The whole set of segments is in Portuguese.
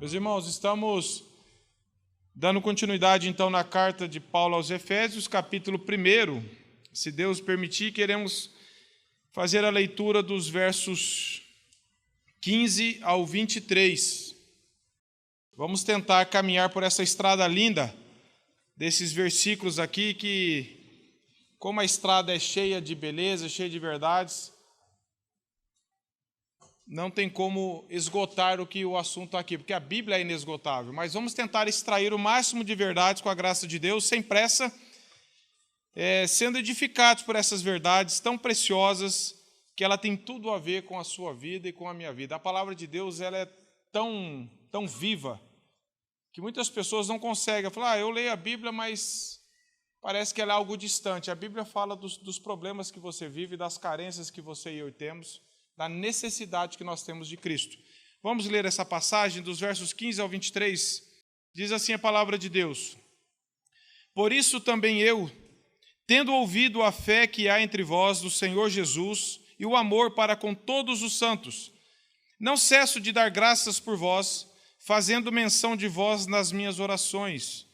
Meus irmãos, estamos dando continuidade então na carta de Paulo aos Efésios, capítulo 1. Se Deus permitir, queremos fazer a leitura dos versos 15 ao 23. Vamos tentar caminhar por essa estrada linda desses versículos aqui, que como a estrada é cheia de beleza, cheia de verdades, não tem como esgotar o assunto aqui, porque a Bíblia é inesgotável, mas vamos tentar extrair o máximo de verdades com a graça de Deus, sem pressa, sendo edificados por essas verdades tão preciosas, que ela tem tudo a ver com a sua vida e com a minha vida. A palavra de Deus ela é tão viva, que muitas pessoas não conseguem falar, eu leio a Bíblia, mas parece que ela é algo distante. A Bíblia fala dos problemas que você vive, das carências que você e eu temos, da necessidade que nós temos de Cristo. Vamos ler essa passagem dos versos 15 ao 23. Diz assim a palavra de Deus: Por isso também eu, tendo ouvido a fé que há entre vós do Senhor Jesus e o amor para com todos os santos, não cesso de dar graças por vós, fazendo menção de vós nas minhas orações,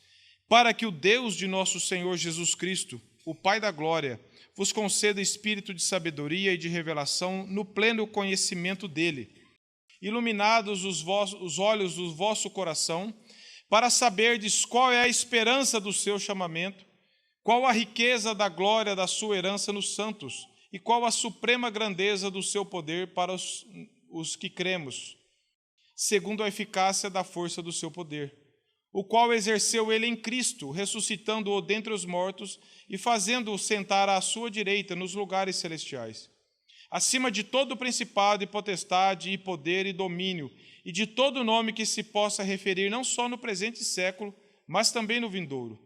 para que o Deus de nosso Senhor Jesus Cristo, o Pai da glória, vos conceda espírito de sabedoria e de revelação no pleno conhecimento dele, iluminados os olhos do vosso coração, para saberdes qual é a esperança do seu chamamento, qual a riqueza da glória da sua herança nos santos, e qual a suprema grandeza do seu poder para os que cremos, segundo a eficácia da força do seu poder, o qual exerceu ele em Cristo, ressuscitando-o dentre os mortos e fazendo-o sentar à sua direita nos lugares celestiais, acima de todo principado e potestade e poder e domínio, e de todo nome que se possa referir não só no presente século, mas também no vindouro.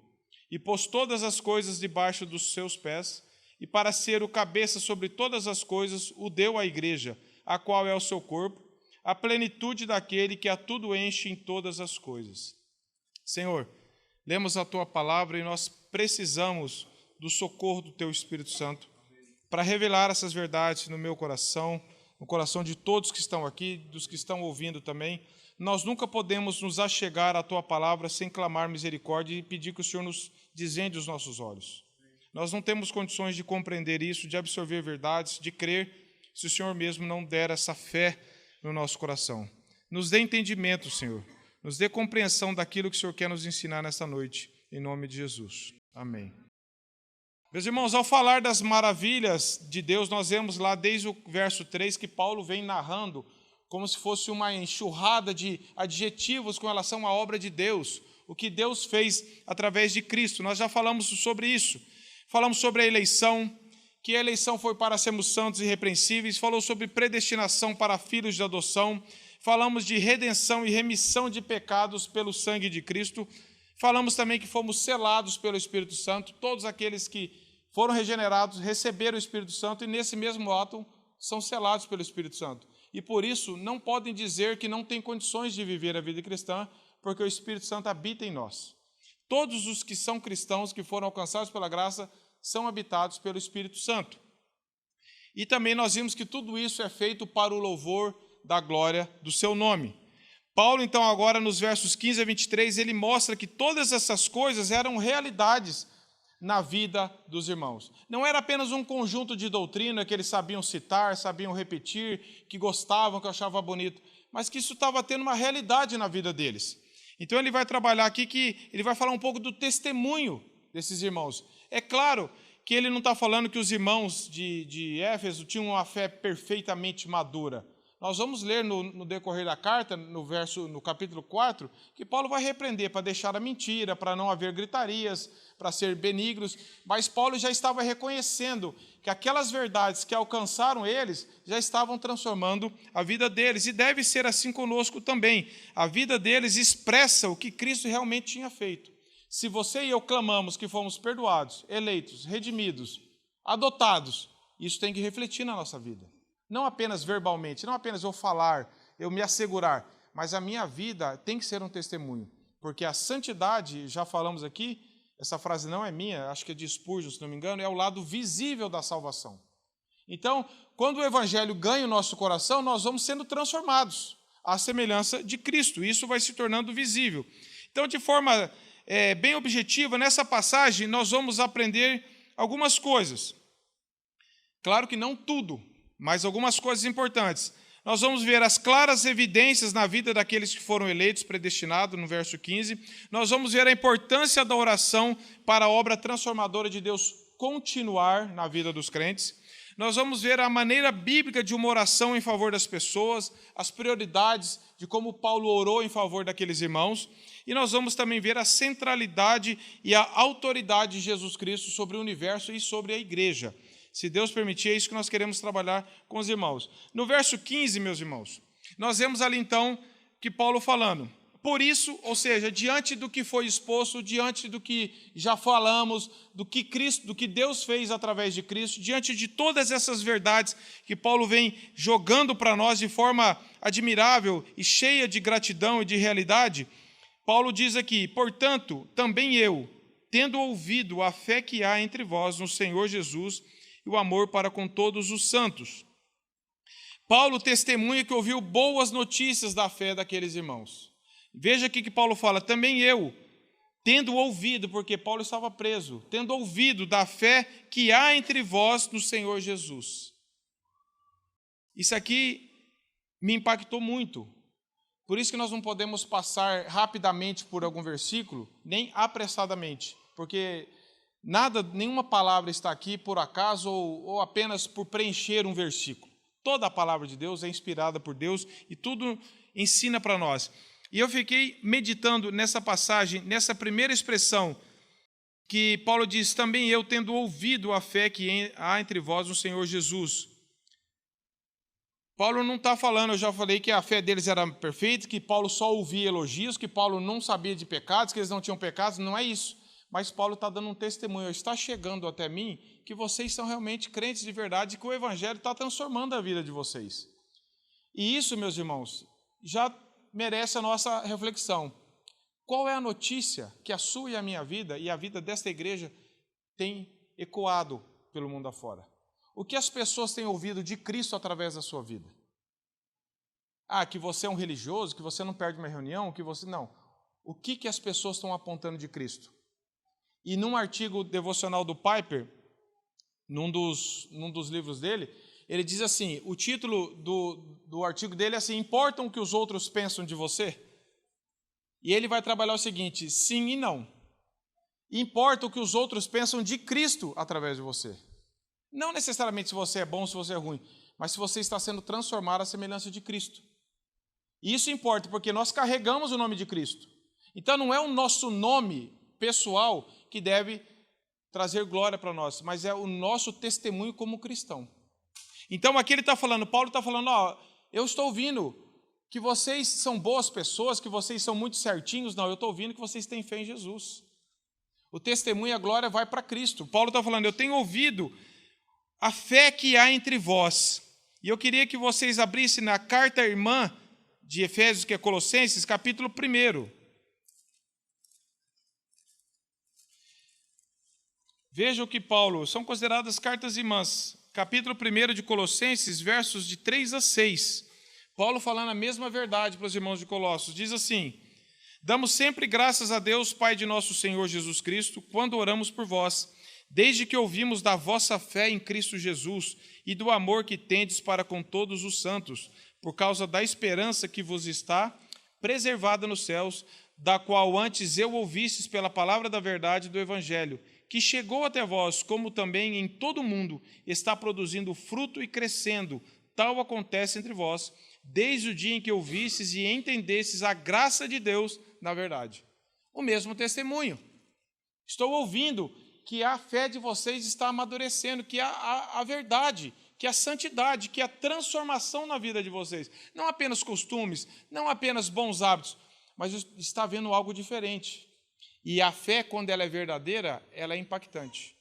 E pôs todas as coisas debaixo dos seus pés, e para ser o cabeça sobre todas as coisas, o deu à igreja, a qual é o seu corpo, a plenitude daquele que a tudo enche em todas as coisas. Senhor, lemos a Tua palavra e nós precisamos do socorro do Teu Espírito Santo para revelar essas verdades no meu coração, no coração de todos que estão aqui, dos que estão ouvindo também. Nós nunca podemos nos achegar à Tua palavra sem clamar misericórdia e pedir que o Senhor nos desvende os nossos olhos. Nós não temos condições de compreender isso, de absorver verdades, de crer, se o Senhor mesmo não der essa fé no nosso coração. Nos dê entendimento, Senhor. Nos dê compreensão daquilo que o Senhor quer nos ensinar nesta noite, em nome de Jesus. Amém. Meus irmãos, ao falar das maravilhas de Deus, nós vemos lá desde o verso 3 que Paulo vem narrando como se fosse uma enxurrada de adjetivos com relação à obra de Deus, o que Deus fez através de Cristo. Nós já falamos sobre isso. Falamos sobre a eleição, que a eleição foi para sermos santos e irrepreensíveis, falou sobre predestinação para filhos de adoção, falamos de redenção e remissão de pecados pelo sangue de Cristo. Falamos também que fomos selados pelo Espírito Santo. Todos aqueles que foram regenerados receberam o Espírito Santo e nesse mesmo ato são selados pelo Espírito Santo. E por isso não podem dizer que não têm condições de viver a vida cristã, porque o Espírito Santo habita em nós. Todos os que são cristãos, que foram alcançados pela graça, são habitados pelo Espírito Santo. E também nós vimos que tudo isso é feito para o louvor da glória do seu nome. Paulo, então, agora nos versos 15 a 23, ele mostra que todas essas coisas eram realidades na vida dos irmãos. Não era apenas um conjunto de doutrina que eles sabiam citar, sabiam repetir, que gostavam, que achavam bonito, mas que isso estava tendo uma realidade na vida deles. Então ele vai trabalhar aqui que ele vai falar um pouco do testemunho desses irmãos. É claro que ele não está falando que os irmãos de Éfeso tinham uma fé perfeitamente madura. Nós vamos ler no decorrer da carta, no capítulo 4, que Paulo vai repreender para deixar a mentira, para não haver gritarias, para ser benignos, mas Paulo já estava reconhecendo que aquelas verdades que alcançaram eles já estavam transformando a vida deles, e deve ser assim conosco também. A vida deles expressa o que Cristo realmente tinha feito. Se você e eu clamamos que fomos perdoados, eleitos, redimidos, adotados, isso tem que refletir na nossa vida. Não apenas verbalmente, não apenas eu falar, eu me assegurar, mas a minha vida tem que ser um testemunho. Porque a santidade, já falamos aqui, essa frase não é minha, acho que é de Spurgeon, se não me engano, é o lado visível da salvação. Então, quando o Evangelho ganha o nosso coração, nós vamos sendo transformados. à semelhança de Cristo. Isso vai se tornando visível. Então, de forma bem objetiva, nessa passagem nós vamos aprender algumas coisas. Claro que não tudo, mas algumas coisas importantes. Nós vamos ver as claras evidências na vida daqueles que foram eleitos, predestinados, no verso 15. Nós vamos ver a importância da oração para a obra transformadora de Deus continuar na vida dos crentes. Nós vamos ver a maneira bíblica de uma oração em favor das pessoas, as prioridades de como Paulo orou em favor daqueles irmãos. E nós vamos também ver a centralidade e a autoridade de Jesus Cristo sobre o universo e sobre a igreja. Se Deus permitir, é isso que nós queremos trabalhar com os irmãos. No verso 15, meus irmãos, nós vemos ali então que Paulo falando: por isso, ou seja, diante do que foi exposto, diante do que já falamos, do que Deus fez através de Cristo, diante de todas essas verdades que Paulo vem jogando para nós de forma admirável e cheia de gratidão e de realidade, Paulo diz aqui: portanto, também eu, tendo ouvido a fé que há entre vós no Senhor Jesus e o amor para com todos os santos. Paulo testemunha que ouviu boas notícias da fé daqueles irmãos. Veja aqui que Paulo fala: também eu, tendo ouvido, porque Paulo estava preso, tendo ouvido da fé que há entre vós no Senhor Jesus. Isso aqui me impactou muito. Por isso que nós não podemos passar rapidamente por algum versículo, nem apressadamente, porque nenhuma palavra está aqui por acaso ou apenas por preencher um versículo. Toda a palavra de Deus é inspirada por Deus e tudo ensina para nós. E eu fiquei meditando nessa passagem, nessa primeira expressão, que Paulo diz: também eu, tendo ouvido a fé que há entre vós no Senhor Jesus. Paulo não está falando, eu já falei que a fé deles era perfeita, que Paulo só ouvia elogios, que Paulo não sabia de pecados, que eles não tinham pecados, não é isso. Mas Paulo está dando um testemunho: está chegando até mim que vocês são realmente crentes de verdade, que o Evangelho está transformando a vida de vocês. E isso, meus irmãos, já merece a nossa reflexão. Qual é a notícia que a sua e a minha vida e a vida desta igreja tem ecoado pelo mundo afora? O que as pessoas têm ouvido de Cristo através da sua vida? Que você é um religioso, que você não perde uma reunião, que você... Não. O que as pessoas estão apontando de Cristo? E num artigo devocional do Piper, num dos livros dele, ele diz assim, o título do artigo dele é assim: importam o que os outros pensam de você? E ele vai trabalhar o seguinte: sim e não. Importa o que os outros pensam de Cristo através de você. Não necessariamente se você é bom ou se você é ruim, mas se você está sendo transformado à semelhança de Cristo. E isso importa, porque nós carregamos o nome de Cristo. Então não é o nosso nome pessoal que deve trazer glória para nós, mas é o nosso testemunho como cristão. Então aqui ele está falando, Paulo está falando: eu estou ouvindo que vocês são boas pessoas, que vocês são muito certinhos. Não, eu estou ouvindo que vocês têm fé em Jesus. O testemunho e a glória vai para Cristo. Paulo está falando: eu tenho ouvido a fé que há entre vós. E eu queria que vocês abrissem na carta irmã de Efésios, que é Colossenses, capítulo 1. Veja o que Paulo... São consideradas cartas irmãs. Capítulo 1 de Colossenses, versos de 3 a 6. Paulo falando a mesma verdade para os irmãos de Colossos. Diz assim: damos sempre graças a Deus, Pai de nosso Senhor Jesus Cristo, quando oramos por vós, desde que ouvimos da vossa fé em Cristo Jesus e do amor que tendes para com todos os santos, por causa da esperança que vos está preservada nos céus, da qual antes eu ouvistes pela palavra da verdade do Evangelho, que chegou até vós, como também em todo o mundo está produzindo fruto e crescendo. Tal acontece entre vós, desde o dia em que ouvistes e entendestes a graça de Deus na verdade. O mesmo testemunho. Estou ouvindo que a fé de vocês está amadurecendo, que a verdade, que a santidade, que a transformação na vida de vocês. Não apenas costumes, não apenas bons hábitos, mas está havendo algo diferente. E a fé, quando ela é verdadeira, ela é impactante.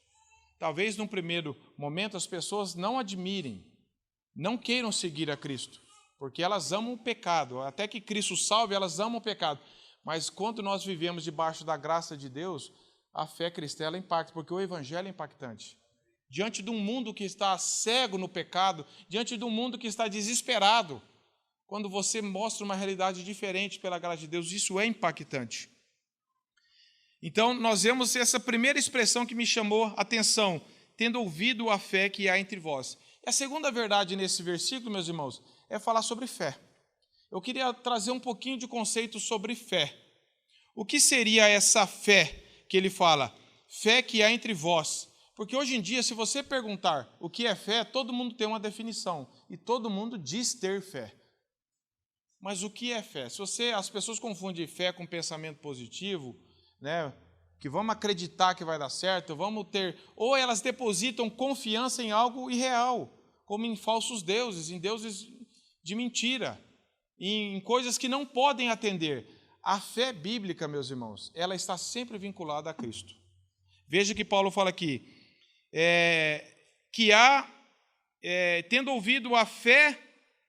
Talvez, num primeiro momento, as pessoas não admirem, não queiram seguir a Cristo, porque elas amam o pecado. Até que Cristo salve, elas amam o pecado. Mas quando nós vivemos debaixo da graça de Deus, a fé cristã ela impacta, porque o Evangelho é impactante. Diante de um mundo que está cego no pecado, diante de um mundo que está desesperado, Quando você mostra uma realidade diferente pela graça de Deus, isso é impactante. Então, nós vemos essa primeira expressão que me chamou a atenção, tendo ouvido a fé que há entre vós. E a segunda verdade nesse versículo, meus irmãos, é falar sobre fé. Eu queria trazer um pouquinho de conceito sobre fé. O que seria essa fé que ele fala? Fé que há entre vós. Porque hoje em dia, se você perguntar o que é fé, todo mundo tem uma definição. E todo mundo diz ter fé. Mas o que é fé? As pessoas confundem fé com pensamento positivo, né? Que vamos acreditar que vai dar certo, ou elas depositam confiança em algo irreal, como em falsos deuses, em deuses de mentira, em coisas que não podem atender. A fé bíblica, meus irmãos, ela está sempre vinculada a Cristo. Veja que Paulo fala aqui, tendo ouvido a fé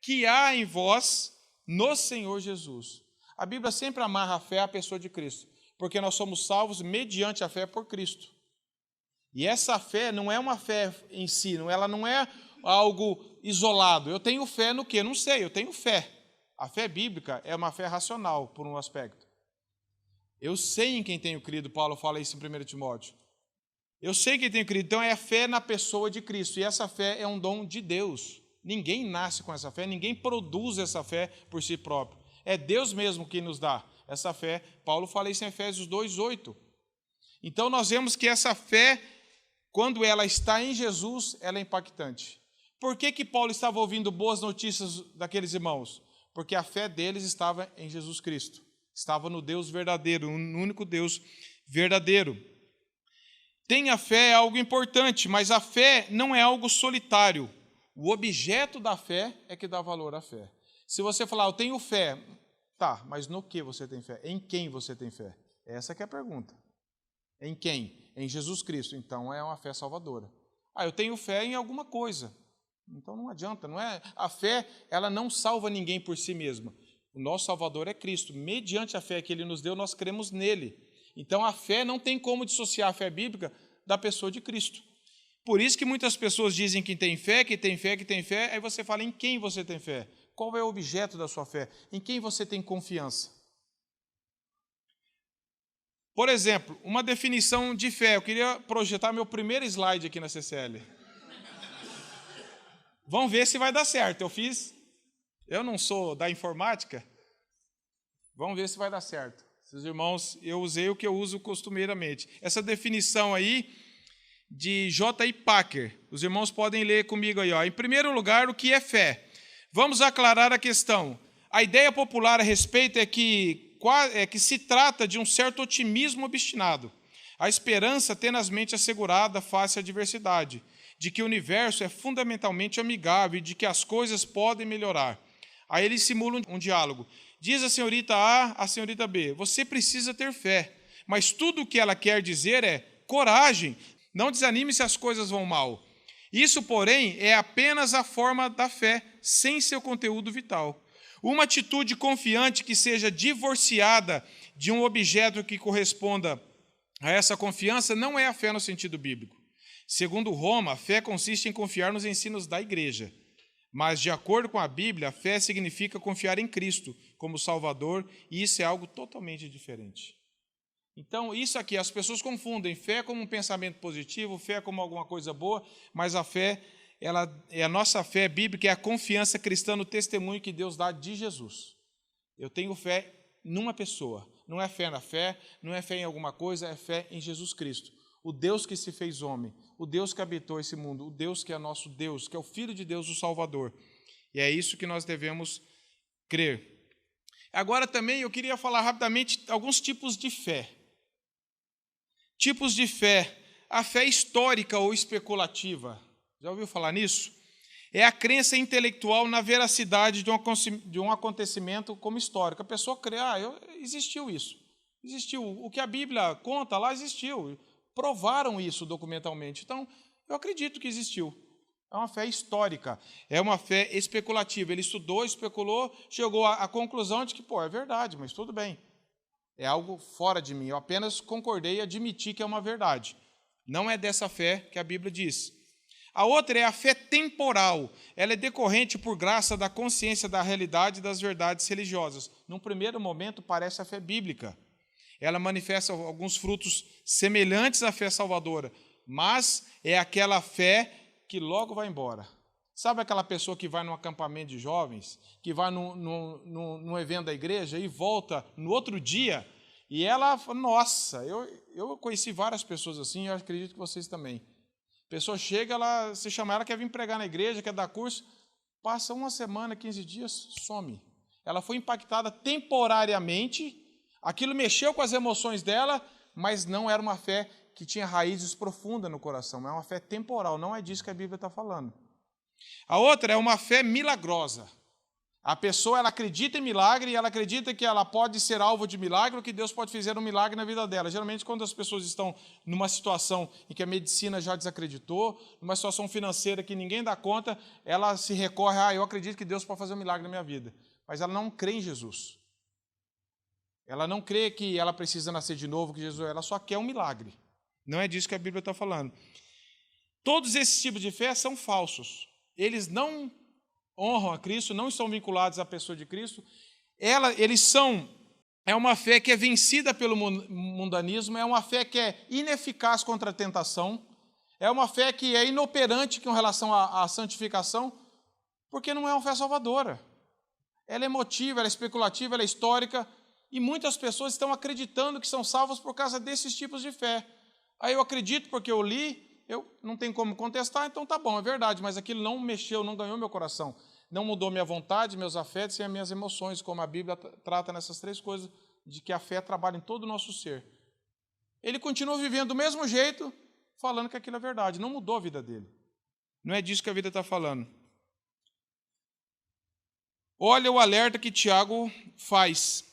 que há em vós no Senhor Jesus. A Bíblia sempre amarra a fé à pessoa de Cristo, porque nós somos salvos mediante a fé por Cristo. E essa fé não é uma fé em si, ela não é algo isolado. Eu tenho fé no quê? Não sei, eu tenho fé. A fé bíblica é uma fé racional, por um aspecto. Eu sei em quem tenho crido, Paulo fala isso em 1 Timóteo. Eu sei quem tenho crido, então é a fé na pessoa de Cristo, e essa fé é um dom de Deus. Ninguém nasce com essa fé, ninguém produz essa fé por si próprio. É Deus mesmo que nos dá essa fé. Paulo fala isso em Efésios 2:8. Então nós vemos que essa fé, quando ela está em Jesus, ela é impactante. Por que Paulo estava ouvindo boas notícias daqueles irmãos? Porque a fé deles estava em Jesus Cristo. Estava no Deus verdadeiro, no único Deus verdadeiro. Ter a fé é algo importante, mas a fé não é algo solitário. O objeto da fé é que dá valor à fé. Se você falar, eu tenho fé, tá, mas no que você tem fé? Em quem você tem fé? Essa que é a pergunta. Em quem? Em Jesus Cristo. Então é uma fé salvadora. Eu tenho fé em alguma coisa. Então não adianta, não é? A fé, ela não salva ninguém por si mesma. O nosso Salvador é Cristo. Mediante a fé que Ele nos deu, nós cremos nele. Então a fé não tem como dissociar a fé bíblica da pessoa de Cristo. Por isso que muitas pessoas dizem que tem fé, que tem fé, que tem fé, aí você fala em quem você tem fé. Qual é o objeto da sua fé? Em quem você tem confiança? Por exemplo, uma definição de fé. Eu queria projetar meu primeiro slide aqui na CCL. Vamos ver se vai dar certo. Eu não sou da informática. Vamos ver se vai dar certo. Seus irmãos, eu usei o que eu uso costumeiramente. Essa definição aí de J.I. Packer. Os irmãos podem ler comigo aí. Em primeiro lugar, o que é fé? Vamos aclarar a questão. A ideia popular a respeito é que se trata de um certo otimismo obstinado, a esperança tenazmente assegurada face à adversidade, de que o universo é fundamentalmente amigável e de que as coisas podem melhorar. Aí eles simulam um diálogo. Diz a senhorita A à senhorita B, você precisa ter fé, mas tudo o que ela quer dizer é coragem, não desanime se as coisas vão mal. Isso, porém, é apenas a forma da fé, sem seu conteúdo vital. Uma atitude confiante que seja divorciada de um objeto que corresponda a essa confiança não é a fé no sentido bíblico. Segundo Roma, a fé consiste em confiar nos ensinos da igreja. Mas, de acordo com a Bíblia, a fé significa confiar em Cristo como Salvador, e isso é algo totalmente diferente. Então, isso aqui, as pessoas confundem fé como um pensamento positivo, fé como alguma coisa boa, mas a fé, a nossa fé bíblica é a confiança cristã no testemunho que Deus dá de Jesus. Eu tenho fé numa pessoa, não é fé na fé, não é fé em alguma coisa, é fé em Jesus Cristo. O Deus que se fez homem, o Deus que habitou esse mundo, o Deus que é nosso Deus, que é o Filho de Deus, o Salvador. E é isso que nós devemos crer. Agora também eu queria falar rapidamente alguns tipos de fé. Tipos de fé. A fé histórica ou especulativa. Já ouviu falar nisso? É a crença intelectual na veracidade de um acontecimento como histórico. A pessoa crê, existiu isso. Existiu. O que a Bíblia conta lá existiu. Provaram isso documentalmente. Então, eu acredito que existiu. É uma fé histórica. É uma fé especulativa. Ele estudou, especulou, chegou à conclusão de que, é verdade, mas tudo bem. É algo fora de mim. Eu apenas concordei e admiti que é uma verdade. Não é dessa fé que a Bíblia diz. A outra é a fé temporal. Ela é decorrente por graça da consciência da realidade das verdades religiosas. Num primeiro momento, parece a fé bíblica. Ela manifesta alguns frutos semelhantes à fé salvadora, mas é aquela fé que logo vai embora. Sabe aquela pessoa que vai num acampamento de jovens, que vai num evento da igreja e volta no outro dia, e ela fala, nossa, eu conheci várias pessoas assim, eu acredito que vocês também. A pessoa chega, você chama ela, quer vir pregar na igreja, quer dar curso, passa uma semana, 15 dias, some. Ela foi impactada temporariamente, aquilo mexeu com as emoções dela, mas não era uma fé que tinha raízes profundas no coração, é uma fé temporal, não é disso que a Bíblia está falando. A outra é uma fé milagrosa. A pessoa ela acredita em milagre e ela acredita que ela pode ser alvo de milagre ou que Deus pode fazer um milagre na vida dela. Geralmente, quando as pessoas estão numa situação em que a medicina já desacreditou, numa situação financeira que ninguém dá conta, ela se recorre, eu acredito que Deus pode fazer um milagre na minha vida. Mas ela não crê em Jesus. Ela não crê que ela precisa nascer de novo, que Jesus, ela só quer um milagre. Não é disso que a Bíblia está falando. Todos esses tipos de fé são falsos. Eles não honram a Cristo, não estão vinculados à pessoa de Cristo. É uma fé que é vencida pelo mundanismo, é uma fé que é ineficaz contra a tentação, é uma fé que é inoperante com relação à santificação, porque não é uma fé salvadora. Ela é emotiva, ela é especulativa, ela é histórica, e muitas pessoas estão acreditando que são salvas por causa desses tipos de fé. Aí eu acredito porque eu li, eu não tenho como contestar, então tá bom, é verdade, mas aquilo não mexeu, não ganhou meu coração, não mudou minha vontade, meus afetos e as minhas emoções, como a Bíblia trata nessas três coisas, de que a fé trabalha em todo o nosso ser. Ele continua vivendo do mesmo jeito, falando que aquilo é verdade, não mudou a vida dele. Não é disso que a vida está falando. Olha o alerta que Tiago faz.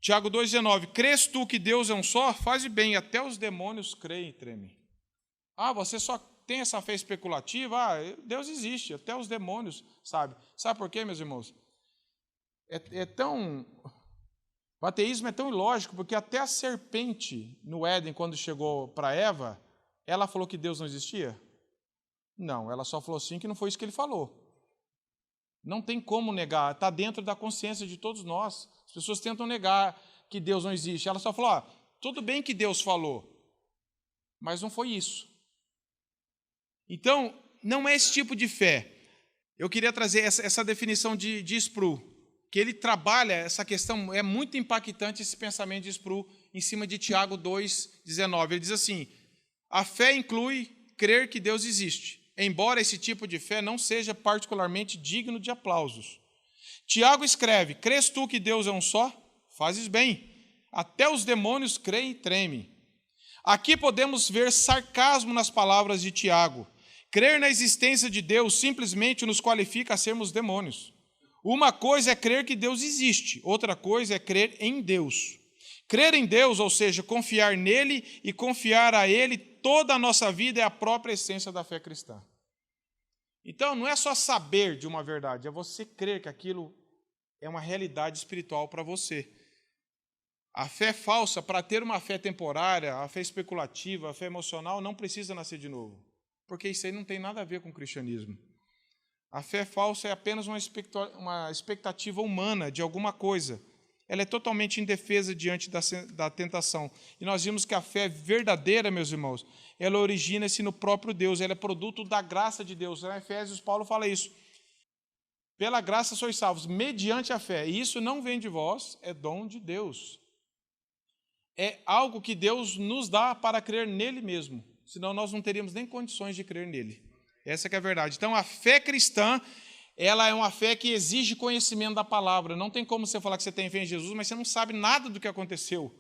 Tiago 2,19, crês tu que Deus é um só? Faze bem, até os demônios creem e tremem. Você só tem essa fé especulativa? Deus existe, até os demônios, sabe? Sabe por quê, meus irmãos? O ateísmo é tão ilógico, porque até a serpente no Éden, quando chegou para Eva, ela falou que Deus não existia? Não, ela só falou assim que não foi isso que ele falou. Não tem como negar, está dentro da consciência de todos nós. As pessoas tentam negar que Deus não existe. Ela só falou, tudo bem que Deus falou, mas não foi isso. Então, não é esse tipo de fé. Eu queria trazer essa definição de Sproul, que ele trabalha essa questão, é muito impactante esse pensamento de Sproul em cima de Tiago 2,19. Ele diz assim, a fé inclui crer que Deus existe, embora esse tipo de fé não seja particularmente digno de aplausos. Tiago escreve, crês tu que Deus é um só? Fazes bem. Até os demônios creem e tremem. Aqui podemos ver sarcasmo nas palavras de Tiago. Crer na existência de Deus simplesmente nos qualifica a sermos demônios. Uma coisa é crer que Deus existe, outra coisa é crer em Deus. Crer em Deus, ou seja, confiar nele e confiar a ele toda a nossa vida é a própria essência da fé cristã. Então, não é só saber de uma verdade, é você crer que aquilo é uma realidade espiritual para você. A fé falsa, para ter uma fé temporária, a fé especulativa, a fé emocional, não precisa nascer de novo, porque isso aí não tem nada a ver com o cristianismo. A fé falsa é apenas uma expectativa humana de alguma coisa. Ela é totalmente indefesa diante da tentação. E nós vimos que a fé verdadeira, meus irmãos, ela origina-se no próprio Deus, ela é produto da graça de Deus. Em Efésios, Paulo fala isso. Pela graça sois salvos, mediante a fé. E isso não vem de vós, é dom de Deus. É algo que Deus nos dá para crer nele mesmo. Senão nós não teríamos nem condições de crer nele. Essa que é a verdade. Então, a fé cristã, ela é uma fé que exige conhecimento da palavra. Não tem como você falar que você tem fé em Jesus, mas você não sabe nada do que aconteceu.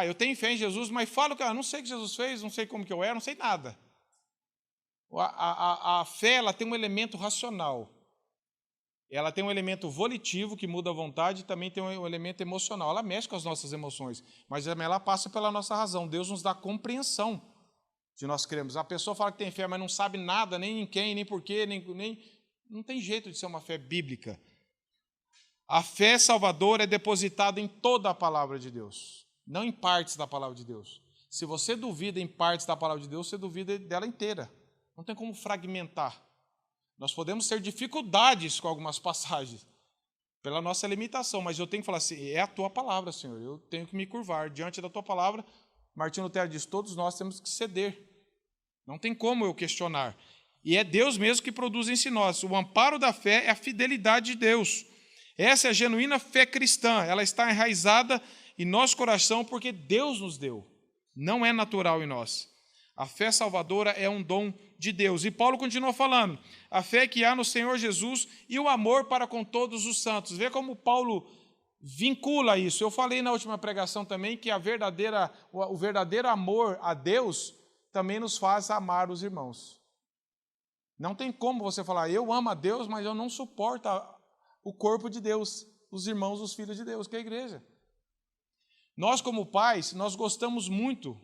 Eu tenho fé em Jesus, mas falo que eu não sei o que Jesus fez, não sei como que eu era, não sei nada. A fé, ela tem um elemento racional. Ela tem um elemento volitivo, que muda a vontade, e também tem um elemento emocional. Ela mexe com as nossas emoções, mas ela passa pela nossa razão. Deus nos dá compreensão de nós cremos. A pessoa fala que tem fé, mas não sabe nada, nem em quem, nem por quê, não tem jeito de ser uma fé bíblica. A fé salvadora é depositada em toda a palavra de Deus, não em partes da palavra de Deus. Se você duvida em partes da palavra de Deus, você duvida dela inteira. Não tem como fragmentar. Nós podemos ter dificuldades com algumas passagens, pela nossa limitação, mas eu tenho que falar assim, é a tua palavra, Senhor, eu tenho que me curvar diante da tua palavra. Martinho Lutero diz, todos nós temos que ceder. Não tem como eu questionar. E é Deus mesmo que produz em nós. O amparo da fé é a fidelidade de Deus. Essa é a genuína fé cristã. Ela está enraizada em nosso coração porque Deus nos deu. Não é natural em nós. A fé salvadora é um dom de Deus. E Paulo continua falando, a fé que há no Senhor Jesus e o amor para com todos os santos. Vê como Paulo vincula isso. Eu falei na última pregação também que o verdadeiro amor a Deus também nos faz amar os irmãos. Não tem como você falar, eu amo a Deus, mas eu não suporto o corpo de Deus, os irmãos, os filhos de Deus, que é a igreja. Nós, como pais, nós gostamos muito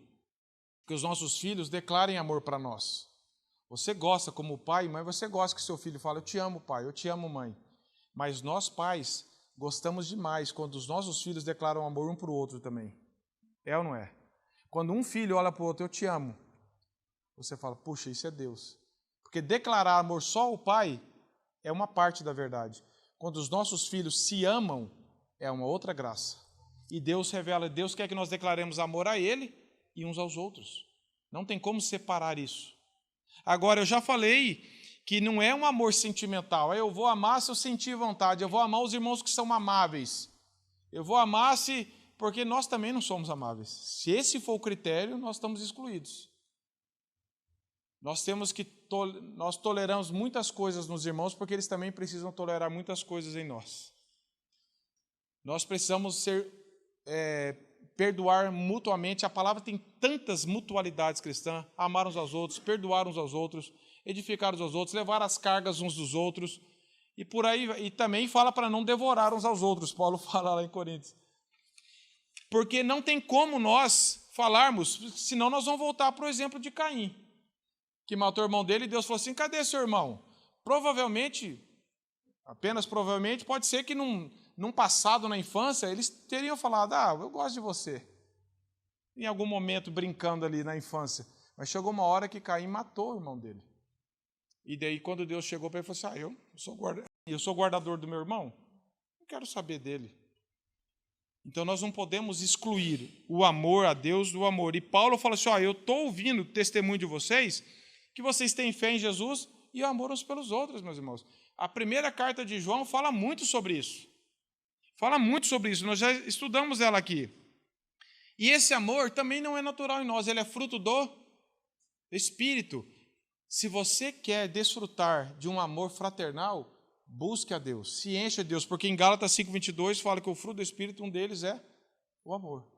que os nossos filhos declarem amor para nós. Você gosta como pai, mãe, você gosta que seu filho fale, eu te amo, pai, eu te amo, mãe. Mas nós, pais, gostamos demais quando os nossos filhos declaram amor um para o outro também. É ou não é? Quando um filho olha para o outro, eu te amo, você fala, puxa, isso é Deus. Porque declarar amor só ao pai é uma parte da verdade. Quando os nossos filhos se amam, é uma outra graça. E Deus revela, Deus quer que nós declaremos amor a Ele e uns aos outros. Não tem como separar isso. Agora, eu já falei que não é um amor sentimental. Eu vou amar se eu sentir vontade. Eu vou amar os irmãos que são amáveis. Eu vou amar porque nós também não somos amáveis. Se esse for o critério, nós estamos excluídos. Nós toleramos muitas coisas nos irmãos porque eles também precisam tolerar muitas coisas em nós. Nós precisamos perdoar mutuamente. A palavra tem tantas mutualidades cristãs, amar uns aos outros, perdoar uns aos outros, edificar uns aos outros, levar as cargas uns dos outros, e por aí, e também fala para não devorar uns aos outros, Paulo fala lá em Coríntios. Porque não tem como nós falarmos, senão nós vamos voltar para o exemplo de Caim, que matou o irmão dele, e Deus falou assim, cadê seu irmão? Provavelmente, apenas provavelmente, pode ser que num passado, na infância, eles teriam falado, eu gosto de você. Em algum momento, brincando ali na infância. Mas chegou uma hora que Caim matou o irmão dele. E daí, quando Deus chegou para ele, ele falou assim, eu sou guardador do meu irmão? Não quero saber dele. Então, nós não podemos excluir o amor a Deus do amor. E Paulo fala assim, eu estou ouvindo o testemunho de vocês, que vocês têm fé em Jesus e amor uns pelos outros, meus irmãos. A primeira carta de João fala muito sobre isso. Fala muito sobre isso, nós já estudamos ela aqui. E esse amor também não é natural em nós, ele é fruto do Espírito. Se você quer desfrutar de um amor fraternal, busque a Deus, se encha de Deus, porque em Gálatas 5:22 fala que o fruto do Espírito, um deles é o amor.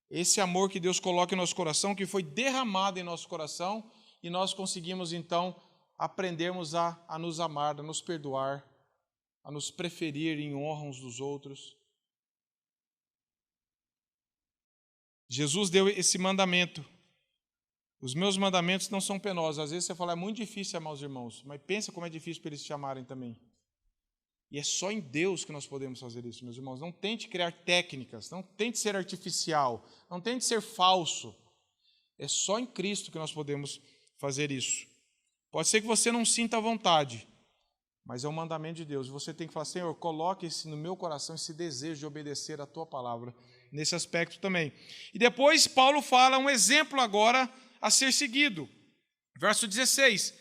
Esse amor que Deus coloca em nosso coração, que foi derramado em nosso coração, e nós conseguimos então aprendermos a nos amar, a nos perdoar, a nos preferir em honra uns dos outros. Jesus deu esse mandamento. Os meus mandamentos não são penosos. Às vezes você fala, é muito difícil amar os irmãos, mas pensa como é difícil para eles te amarem também. E é só em Deus que nós podemos fazer isso, meus irmãos. Não tente criar técnicas, não tente ser artificial, não tente ser falso. É só em Cristo que nós podemos fazer isso. Pode ser que você não sinta a vontade, mas é um mandamento de Deus. Você tem que falar, Senhor, coloque no meu coração esse desejo de obedecer a tua palavra, nesse aspecto também. E depois Paulo fala um exemplo agora a ser seguido. Verso 16.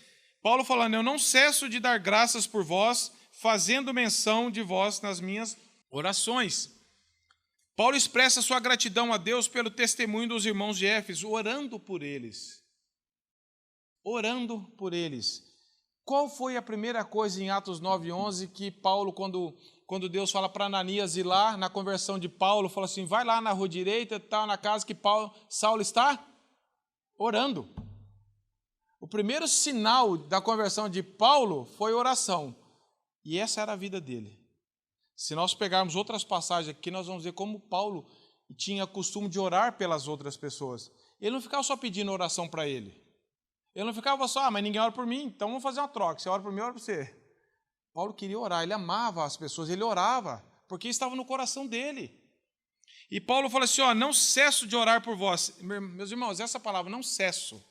Paulo falando, eu não cesso de dar graças por vós, fazendo menção de vós nas minhas orações. Paulo expressa sua gratidão a Deus pelo testemunho dos irmãos de Éfeso, orando por eles. Orando por eles. Qual foi a primeira coisa em Atos 9:11 que Paulo, quando Deus fala para Ananias ir lá, na conversão de Paulo, fala assim, vai lá na rua direita, está na casa que Saulo está orando. O primeiro sinal da conversão de Paulo foi oração. E essa era a vida dele. Se nós pegarmos outras passagens aqui, nós vamos ver como Paulo tinha costume de orar pelas outras pessoas. Ele não ficava só pedindo oração para ele. Ele não ficava só, mas ninguém ora por mim, então vamos fazer uma troca. Você ora por mim, eu oro por você. Paulo queria orar, ele amava as pessoas, ele orava, porque estava no coração dele. E Paulo fala assim, não cesso de orar por vós. Meus irmãos, essa palavra, não cesso,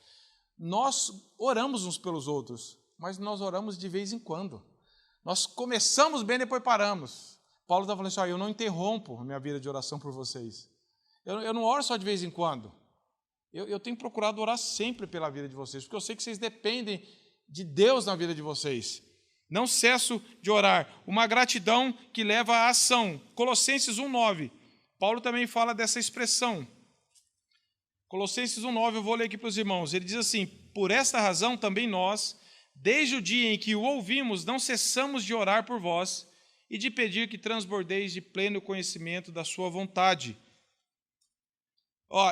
nós oramos uns pelos outros, mas nós oramos de vez em quando. Nós começamos bem, depois paramos. Paulo está falando assim, eu não interrompo a minha vida de oração por vocês. Eu não oro só de vez em quando. Eu tenho procurado orar sempre pela vida de vocês, porque eu sei que vocês dependem de Deus na vida de vocês. Não cesso de orar. Uma gratidão que leva à ação. Colossenses 1,9. Paulo também fala dessa expressão. Colossenses 1,9, eu vou ler aqui para os irmãos. Ele diz assim, por esta razão também nós, desde o dia em que o ouvimos, não cessamos de orar por vós e de pedir que transbordeis de pleno conhecimento da sua vontade.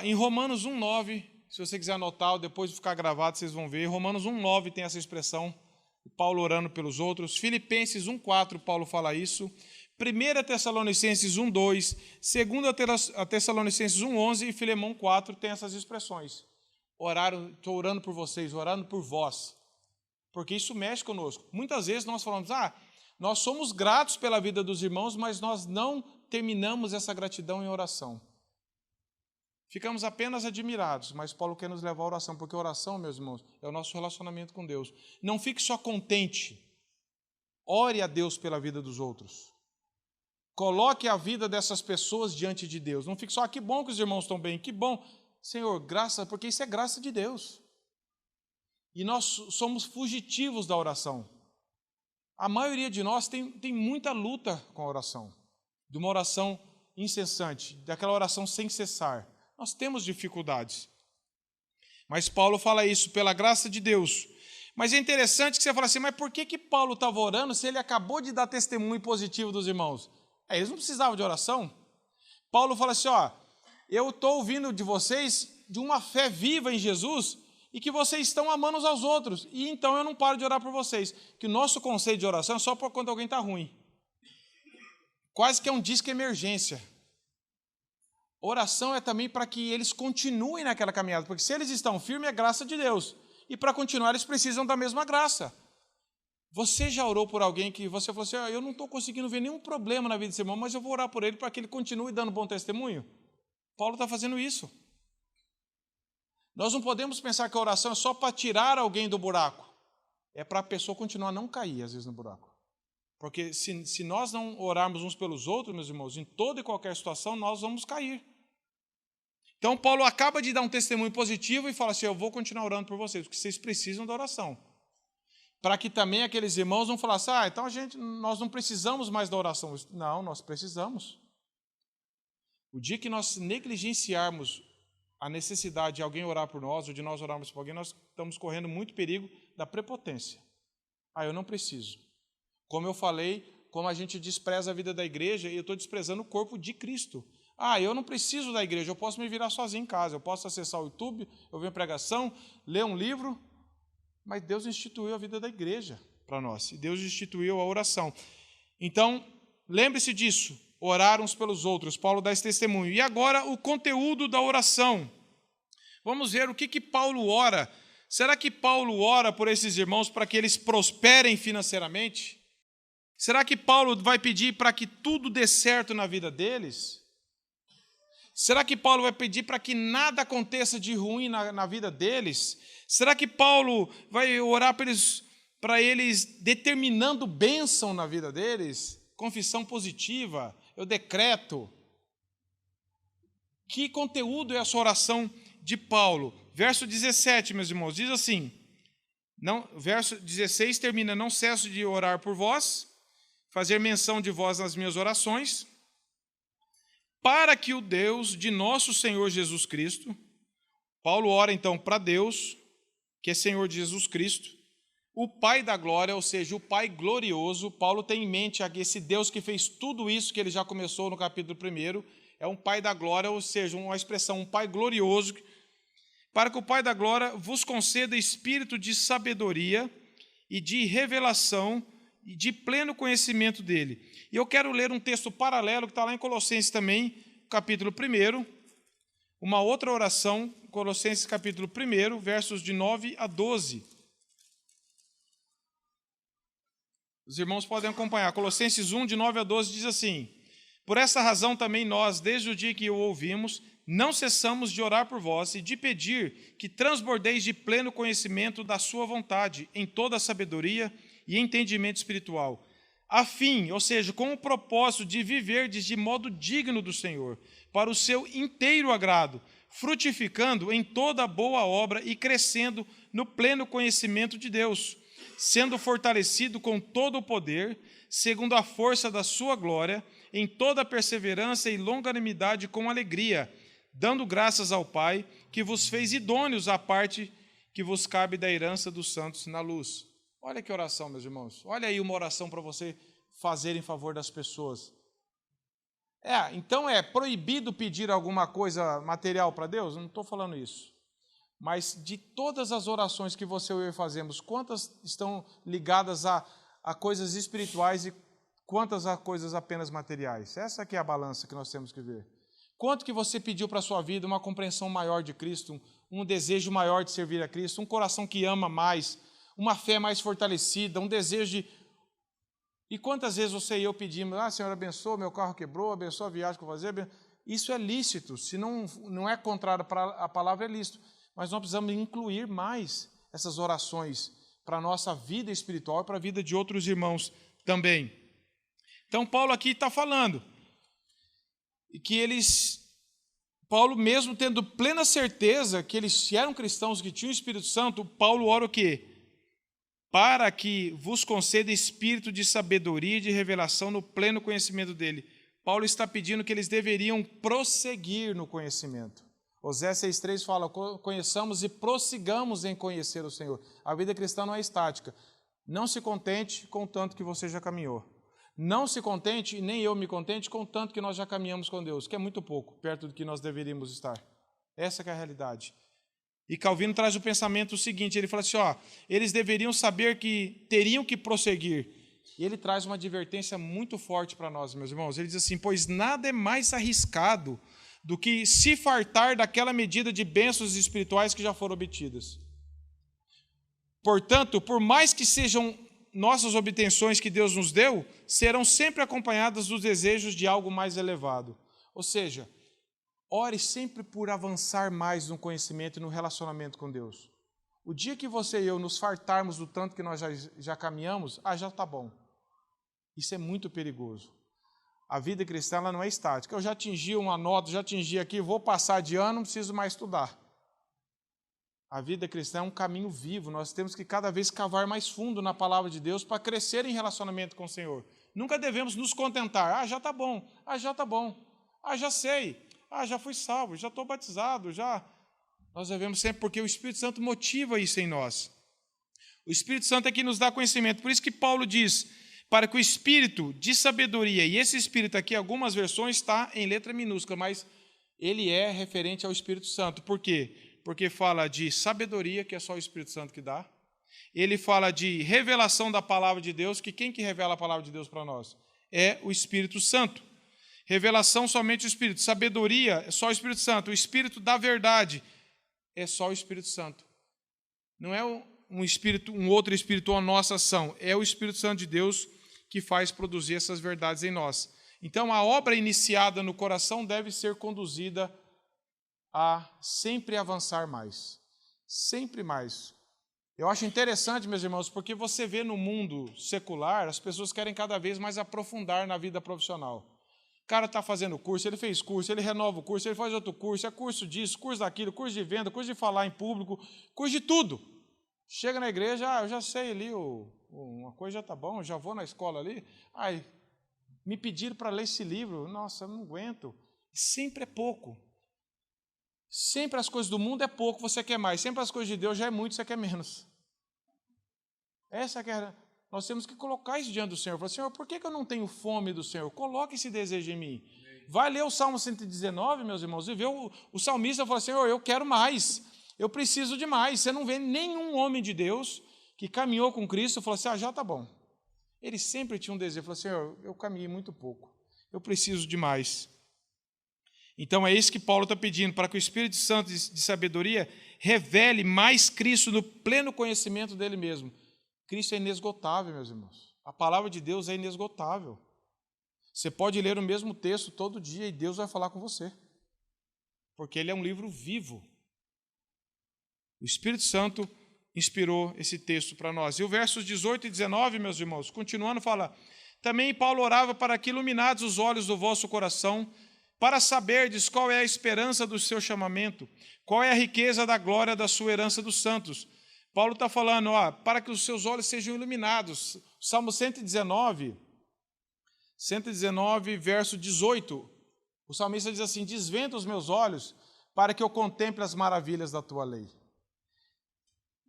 Em Romanos 1,9, se você quiser anotar, ou depois de ficar gravado, vocês vão ver. Romanos 1,9 tem essa expressão, Paulo orando pelos outros. Filipenses 1,4, Paulo fala isso. 1 Tessalonicenses 1,2, 2 Tessalonicenses 1,11 e Filemão 4 tem essas expressões. Estou orando por vocês, orando por vós. Porque isso mexe conosco. Muitas vezes nós falamos, nós somos gratos pela vida dos irmãos, mas nós não terminamos essa gratidão em oração. Ficamos apenas admirados, mas Paulo quer nos levar à oração, porque a oração, meus irmãos, é o nosso relacionamento com Deus. Não fique só contente. Ore a Deus pela vida dos outros. Coloque a vida dessas pessoas diante de Deus. Não fique só, que bom que os irmãos estão bem, que bom. Senhor, graça, porque isso é graça de Deus. E nós somos fugitivos da oração. A maioria de nós tem muita luta com a oração. De uma oração incessante, daquela oração sem cessar. Nós temos dificuldades. Mas Paulo fala isso, pela graça de Deus. Mas é interessante que você fala assim, mas por que Paulo estava orando se ele acabou de dar testemunho positivo dos irmãos? Eles não precisavam de oração. Paulo fala assim, eu estou ouvindo de vocês de uma fé viva em Jesus e que vocês estão amando uns aos outros. E então eu não paro de orar por vocês. Que o nosso conceito de oração é só para quando alguém está ruim. Quase que é um disque emergência. Oração é também para que eles continuem naquela caminhada, porque se eles estão firmes, é graça de Deus. E para continuar, eles precisam da mesma graça. Você já orou por alguém que você falou assim, eu não estou conseguindo ver nenhum problema na vida desse irmão, mas eu vou orar por ele para que ele continue dando bom testemunho? Paulo está fazendo isso. Nós não podemos pensar que a oração é só para tirar alguém do buraco. É para a pessoa continuar a não cair, às vezes, no buraco. Porque se nós não orarmos uns pelos outros, meus irmãos, em toda e qualquer situação, nós vamos cair. Então, Paulo acaba de dar um testemunho positivo e fala assim, eu vou continuar orando por vocês, porque vocês precisam da oração. Para que também aqueles irmãos não falassem, então nós não precisamos mais da oração. Não, nós precisamos. O dia que nós negligenciarmos a necessidade de alguém orar por nós, ou de nós orarmos por alguém, nós estamos correndo muito perigo da prepotência. Eu não preciso. Como eu falei, como a gente despreza a vida da igreja, eu estou desprezando o corpo de Cristo. Eu não preciso da igreja, eu posso me virar sozinho em casa, eu posso acessar o YouTube, eu ver pregação, ler um livro, mas Deus instituiu a vida da igreja para nós, e Deus instituiu a oração. Então, lembre-se disso, orar uns pelos outros, Paulo dá esse testemunho. E agora, o conteúdo da oração. Vamos ver o que Paulo ora. Será que Paulo ora por esses irmãos para que eles prosperem financeiramente? Será que Paulo vai pedir para que tudo dê certo na vida deles? Será que Paulo vai pedir para que nada aconteça de ruim na vida deles? Será que Paulo vai orar para eles determinando bênção na vida deles? Confissão positiva, eu decreto. Que conteúdo é essa oração de Paulo? Verso 17, meus irmãos, diz assim, verso 16 termina, não cesso de orar por vós, fazer menção de vós nas minhas orações, para que o Deus de nosso Senhor Jesus Cristo, Paulo ora então para Deus, que é Senhor de Jesus Cristo, o Pai da glória, ou seja, o Pai glorioso. Paulo tem em mente esse Deus que fez tudo isso que ele já começou no capítulo 1, é um Pai da glória, ou seja, uma expressão, um Pai glorioso, para que o Pai da glória vos conceda espírito de sabedoria e de revelação e de pleno conhecimento dele. E eu quero ler um texto paralelo que está lá em Colossenses também, capítulo 1, uma outra oração, Colossenses capítulo 1, versos de 9 a 12. Os irmãos podem acompanhar. Colossenses 1, de 9 a 12, diz assim, por essa razão também nós, desde o dia que o ouvimos, não cessamos de orar por vós e de pedir que transbordeis de pleno conhecimento da sua vontade, em toda a sabedoria e entendimento espiritual, a fim, ou seja, com o propósito de viverdes de modo digno do Senhor, para o seu inteiro agrado, frutificando em toda boa obra e crescendo no pleno conhecimento de Deus, sendo fortalecido com todo o poder, segundo a força da sua glória, em toda perseverança e longanimidade com alegria, dando graças ao Pai, que vos fez idôneos à parte que vos cabe da herança dos santos na luz. Olha que oração, meus irmãos. Olha aí uma oração para você fazer em favor das pessoas. Então é proibido pedir alguma coisa material para Deus? Não estou falando isso. Mas de todas as orações que você e eu fazemos, quantas estão ligadas a coisas espirituais e quantas a coisas apenas materiais? Essa que é a balança que nós temos que ver. Quanto que você pediu para a sua vida uma compreensão maior de Cristo, um desejo maior de servir a Cristo, um coração que ama mais, uma fé mais fortalecida, um desejo de... E quantas vezes você e eu pedimos, Senhor, abençoa, meu carro quebrou, abençoa a viagem que eu vou fazer. Isso é lícito, se não é contrário para a palavra, é lícito. Mas nós precisamos incluir mais essas orações para a nossa vida espiritual e para a vida de outros irmãos também. Então, Paulo aqui está falando que Paulo, mesmo tendo plena certeza que eles eram cristãos, que tinham o Espírito Santo, Paulo ora o quê? Para que vos conceda espírito de sabedoria e de revelação no pleno conhecimento dele. Paulo está pedindo que eles deveriam prosseguir no conhecimento. Oséias 6,3 fala, conheçamos e prossigamos em conhecer o Senhor. A vida cristã não é estática. Não se contente com o tanto que você já caminhou. Não se contente, nem eu me contente, com o tanto que nós já caminhamos com Deus, que é muito pouco, perto do que nós deveríamos estar. Essa que é a realidade. E Calvino traz o pensamento seguinte, ele fala assim, eles deveriam saber que teriam que prosseguir. E ele traz uma advertência muito forte para nós, meus irmãos. Ele diz assim, pois nada é mais arriscado do que se fartar daquela medida de bênçãos espirituais que já foram obtidas. Portanto, por mais que sejam nossas obtenções que Deus nos deu, serão sempre acompanhadas dos desejos de algo mais elevado. Ou seja, ore sempre por avançar mais no conhecimento e no relacionamento com Deus. O dia que você e eu nos fartarmos do tanto que nós já caminhamos, já está bom. Isso é muito perigoso. A vida cristã ela não é estática. Eu já atingi uma nota, já atingi aqui, vou passar de ano, não preciso mais estudar. A vida cristã é um caminho vivo. Nós temos que cada vez cavar mais fundo na palavra de Deus para crescer em relacionamento com o Senhor. Nunca devemos nos contentar. Já está bom. Já está bom. Já sei. Já fui salvo. Já estou batizado. Nós devemos sempre, porque o Espírito Santo motiva isso em nós. O Espírito Santo é que nos dá conhecimento. Por isso que Paulo diz, para que o Espírito de sabedoria, e esse Espírito aqui, algumas versões está em letra minúscula, mas ele é referente ao Espírito Santo. Por quê? Porque fala de sabedoria, que é só o Espírito Santo que dá. Ele fala de revelação da palavra de Deus, que quem que revela a palavra de Deus para nós? É o Espírito Santo. Revelação somente o Espírito. Sabedoria é só o Espírito Santo. O Espírito da verdade é só o Espírito Santo. Não é um outro Espírito ou a nossa ação. É o Espírito Santo de Deus que faz produzir essas verdades em nós. Então, a obra iniciada no coração deve ser conduzida a sempre avançar mais. Sempre mais. Eu acho interessante, meus irmãos, porque você vê no mundo secular, as pessoas querem cada vez mais aprofundar na vida profissional. O cara está fazendo curso, ele fez curso, ele renova o curso, ele faz outro curso, é curso disso, curso daquilo, curso de venda, curso de falar em público, curso de tudo. Chega na igreja, eu já sei ali, uma coisa já está bom, já vou na escola ali. Me pediram para ler esse livro, nossa, eu não aguento. Sempre é pouco. Sempre as coisas do mundo é pouco, você quer mais. Sempre as coisas de Deus já é muito, você quer menos. Essa que é... Nós temos que colocar isso diante do Senhor. Falar, Senhor, por que eu não tenho fome do Senhor? Coloque esse desejo em mim. Vai ler o Salmo 119, meus irmãos, e vê o salmista fala, Senhor, eu quero mais. Eu preciso de mais. Você não vê nenhum homem de Deus que caminhou com Cristo e falou assim, já está bom. Ele sempre tinha um desejo. Falou, Senhor, eu caminhei muito pouco. Eu preciso de mais. Então é isso que Paulo está pedindo, para que o Espírito Santo de sabedoria revele mais Cristo no pleno conhecimento dele mesmo. Cristo é inesgotável, meus irmãos. A palavra de Deus é inesgotável. Você pode ler o mesmo texto todo dia e Deus vai falar com você. porque ele é um livro vivo. O Espírito Santo inspirou esse texto para nós. E o versos 18 e 19, meus irmãos, continuando, fala: também Paulo orava para que iluminados os olhos do vosso coração, para saberdes qual é a esperança do seu chamamento, qual é a riqueza da glória da sua herança dos santos. Paulo está falando, para que os seus olhos sejam iluminados. Salmo 119, verso 18, o salmista diz assim: desvenda os meus olhos para que eu contemple as maravilhas da tua lei.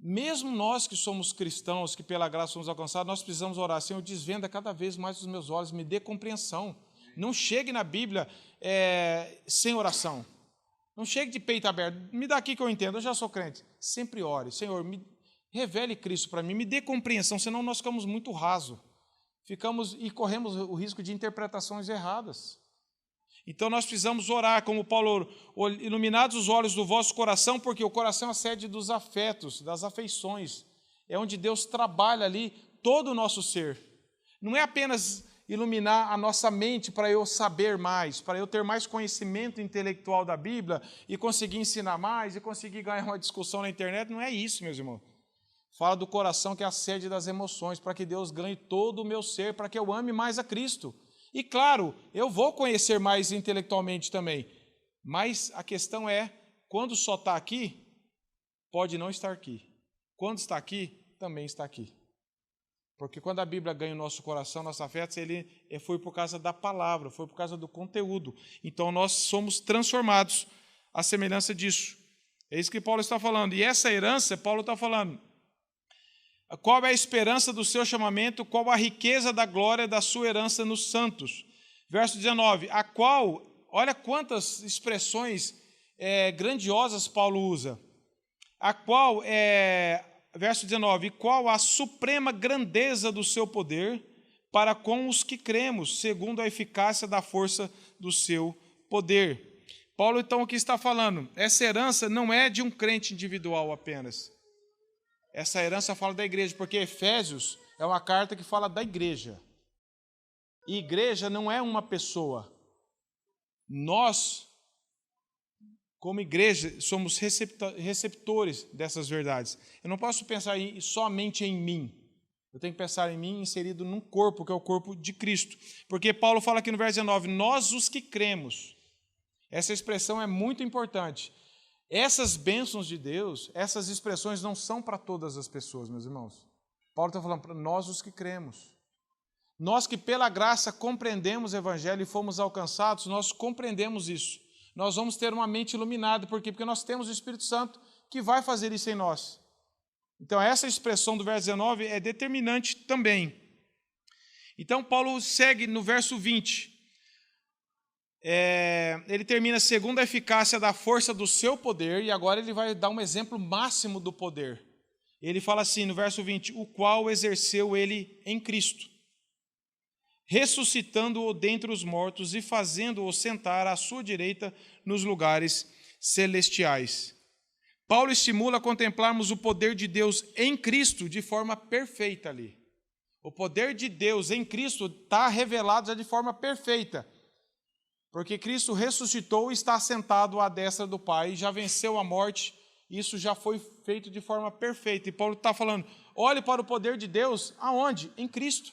Mesmo nós que somos cristãos, que pela graça somos alcançados, nós precisamos orar: Senhor, desvenda cada vez mais os meus olhos, me dê compreensão. Não chegue na Bíblia sem oração. Não chegue de peito aberto. Me dá aqui que eu entendo, eu já sou crente. Sempre ore: Senhor, me revele Cristo para mim, me dê compreensão, senão nós ficamos muito rasos. E corremos o risco de interpretações erradas. Então nós precisamos orar, como Paulo orou: iluminados os olhos do vosso coração, porque o coração é a sede dos afetos, das afeições. É onde Deus trabalha ali todo o nosso ser. Não é apenas iluminar a nossa mente para eu saber mais, para eu ter mais conhecimento intelectual da Bíblia e conseguir ensinar mais e conseguir ganhar uma discussão na internet. Não é isso, meus irmãos. Fala do coração, que é a sede das emoções, para que Deus ganhe todo o meu ser, para que eu ame mais a Cristo. E claro, eu vou conhecer mais intelectualmente também, mas a questão é, quando só está aqui, pode não estar aqui. Quando está aqui, também está aqui. Porque quando a Bíblia ganha o nosso coração, nosso afeto, foi por causa da palavra, foi por causa do conteúdo. Então nós somos transformados à semelhança disso. É isso que Paulo está falando. E essa herança, Paulo está falando: qual é a esperança do seu chamamento, qual a riqueza da glória da sua herança nos santos. Verso 19, a qual, olha quantas expressões grandiosas Paulo usa. A qual, verso 19, qual a suprema grandeza do seu poder para com os que cremos, segundo a eficácia da força do seu poder. Paulo, então, o que está falando? Essa herança não é de um crente individual apenas. Essa herança fala da igreja, porque Efésios é uma carta que fala da igreja. E igreja não é uma pessoa. Nós, como igreja, somos receptores dessas verdades. Eu não posso pensar somente em mim. Eu tenho que pensar em mim inserido num corpo, que é o corpo de Cristo. Porque Paulo fala aqui no verso 19, nós os que cremos. Essa expressão é muito importante. Essas bênçãos de Deus, essas expressões não são para todas as pessoas, meus irmãos. Paulo está falando para nós os que cremos. Nós que pela graça compreendemos o Evangelho e fomos alcançados, nós compreendemos isso. Nós vamos ter uma mente iluminada. Por quê? Porque nós temos o Espírito Santo que vai fazer isso em nós. Então essa expressão do verso 19 é determinante também. Então Paulo segue no verso 20. Ele termina: segundo a eficácia da força do seu poder, e agora ele vai dar um exemplo máximo do poder. Ele fala assim no verso 20, o qual exerceu ele em Cristo, ressuscitando-o dentre os mortos e fazendo-o sentar à sua direita nos lugares celestiais. Paulo estimula a contemplarmos o poder de Deus em Cristo de forma perfeita ali. O poder de Deus em Cristo está revelado já de forma perfeita. Porque Cristo ressuscitou e está sentado à destra do Pai, já venceu a morte, isso já foi feito de forma perfeita. E Paulo está falando, olhe para o poder de Deus, aonde? Em Cristo.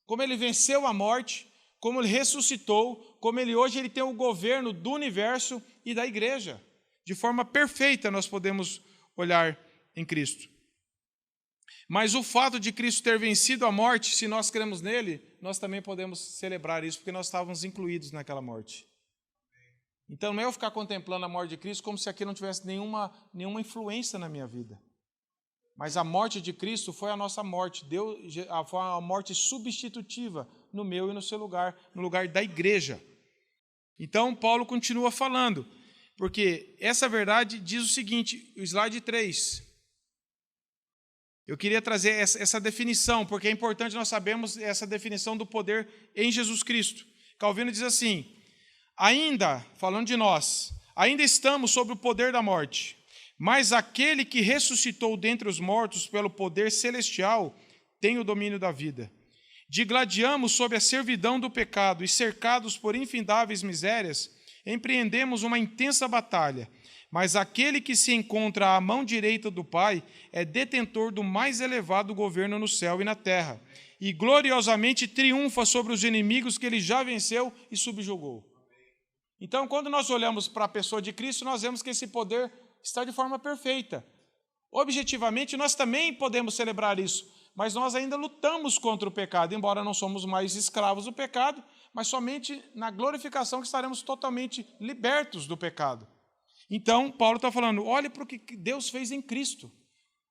Como ele venceu a morte, como ele ressuscitou, como hoje ele tem o governo do universo e da igreja. De forma perfeita nós podemos olhar em Cristo. Mas o fato de Cristo ter vencido a morte, se nós cremos nele, nós também podemos celebrar isso, porque nós estávamos incluídos naquela morte. Então não é eu ficar contemplando a morte de Cristo como se aquilo não tivesse nenhuma influência na minha vida. Mas a morte de Cristo foi a nossa morte, foi a morte substitutiva no meu e no seu lugar, no lugar da igreja. Então Paulo continua falando, porque essa verdade diz o seguinte, o slide 3. Eu queria trazer essa definição, porque é importante nós sabermos essa definição do poder em Jesus Cristo. Calvino diz assim, ainda, falando de nós, ainda estamos sob o poder da morte, mas aquele que ressuscitou dentre os mortos pelo poder celestial tem o domínio da vida. Digladiamos sob a servidão do pecado e cercados por infindáveis misérias, empreendemos uma intensa batalha, mas aquele que se encontra à mão direita do Pai é detentor do mais elevado governo no céu e na terra, e gloriosamente triunfa sobre os inimigos que ele já venceu e subjugou. Então, quando nós olhamos para a pessoa de Cristo, nós vemos que esse poder está de forma perfeita. Objetivamente, nós também podemos celebrar isso, mas nós ainda lutamos contra o pecado, embora não somos mais escravos do pecado, mas somente na glorificação que estaremos totalmente libertos do pecado. Então, Paulo está falando, olhe para o que Deus fez em Cristo.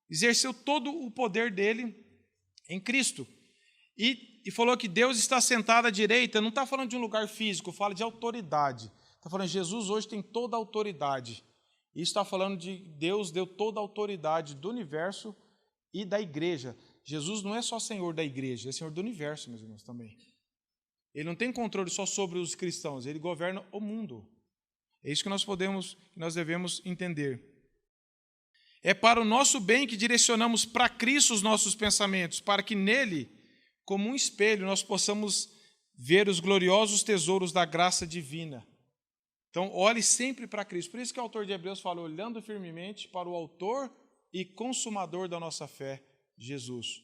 Exerceu todo o poder dele em Cristo. E falou que Deus está sentado à direita, não está falando de um lugar físico, fala de autoridade. Está falando que Jesus hoje tem toda a autoridade. Isso está falando de Deus deu toda a autoridade do universo e da igreja. Jesus não é só Senhor da igreja, é Senhor do universo, meus irmãos, também. Ele não tem controle só sobre os cristãos, ele governa o mundo. É isso que nós devemos entender. É para o nosso bem que direcionamos para Cristo os nossos pensamentos, para que nele, como um espelho, nós possamos ver os gloriosos tesouros da graça divina. Então, olhe sempre para Cristo. Por isso que o autor de Hebreus fala, olhando firmemente para o autor e consumador da nossa fé, Jesus.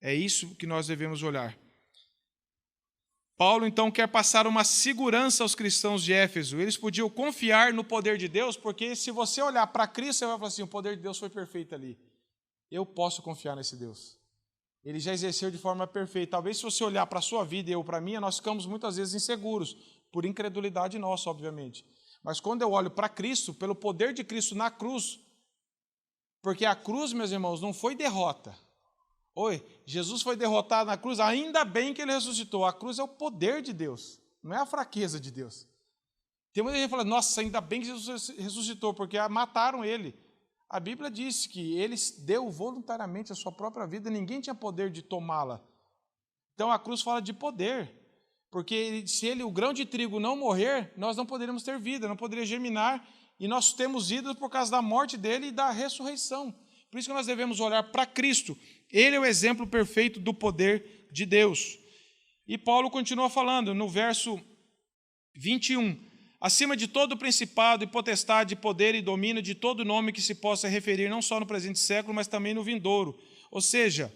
É isso que nós devemos olhar. Paulo, então, quer passar uma segurança aos cristãos de Éfeso. Eles podiam confiar no poder de Deus, porque se você olhar para Cristo, você vai falar assim, o poder de Deus foi perfeito ali. Eu posso confiar nesse Deus. Ele já exerceu de forma perfeita. Talvez se você olhar para a sua vida e eu para a minha, nós ficamos muitas vezes inseguros, por incredulidade nossa, obviamente. Mas quando eu olho para Cristo, pelo poder de Cristo na cruz, porque a cruz, meus irmãos, não foi derrota. Jesus foi derrotado na cruz, ainda bem que ele ressuscitou. A cruz é o poder de Deus, não é a fraqueza de Deus. Tem muita gente que fala, nossa, ainda bem que Jesus ressuscitou, porque mataram ele. A Bíblia diz que ele deu voluntariamente a sua própria vida, ninguém tinha poder de tomá-la. Então a cruz fala de poder, porque se o grão de trigo não morrer, nós não poderíamos ter vida, não poderia germinar, e nós temos vida por causa da morte dele e da ressurreição. Por isso que nós devemos olhar para Cristo. Ele é o exemplo perfeito do poder de Deus. E Paulo continua falando no verso 21. Acima de todo principado e potestade, poder e domínio, de todo nome que se possa referir, não só no presente século, mas também no vindouro. Ou seja,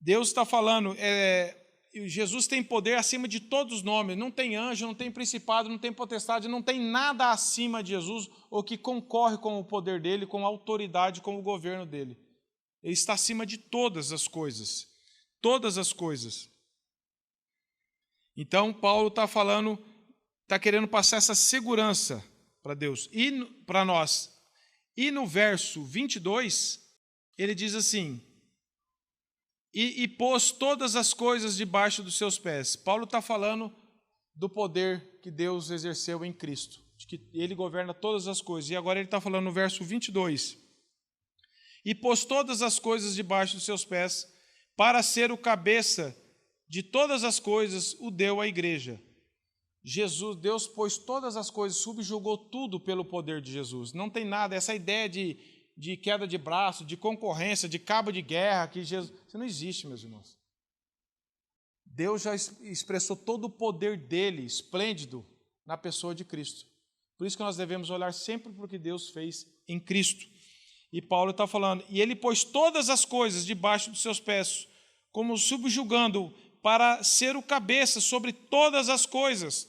Deus está falando, Jesus tem poder acima de todos os nomes, não tem anjo, não tem principado, não tem potestade, não tem nada acima de Jesus, ou que concorre com o poder dele, com a autoridade, com o governo dele. Ele está acima de todas as coisas. Todas as coisas. Então, Paulo está falando, está querendo passar essa segurança para Deus e para nós. E no verso 22, ele diz assim, e pôs todas as coisas debaixo dos seus pés. Paulo está falando do poder que Deus exerceu em Cristo, de que ele governa todas as coisas. E agora ele está falando no verso 22, e pôs todas as coisas debaixo dos seus pés, para ser o cabeça de todas as coisas, o deu à igreja. Deus pôs todas as coisas, subjugou tudo pelo poder de Jesus. Não tem nada, essa ideia de queda de braço, de concorrência, de cabo de guerra, que Jesus, isso não existe, meus irmãos. Deus já expressou todo o poder dele, esplêndido, na pessoa de Cristo. Por isso que nós devemos olhar sempre para o que Deus fez em Cristo. E Paulo está falando, e ele pôs todas as coisas debaixo dos seus pés, como subjugando para ser o cabeça sobre todas as coisas,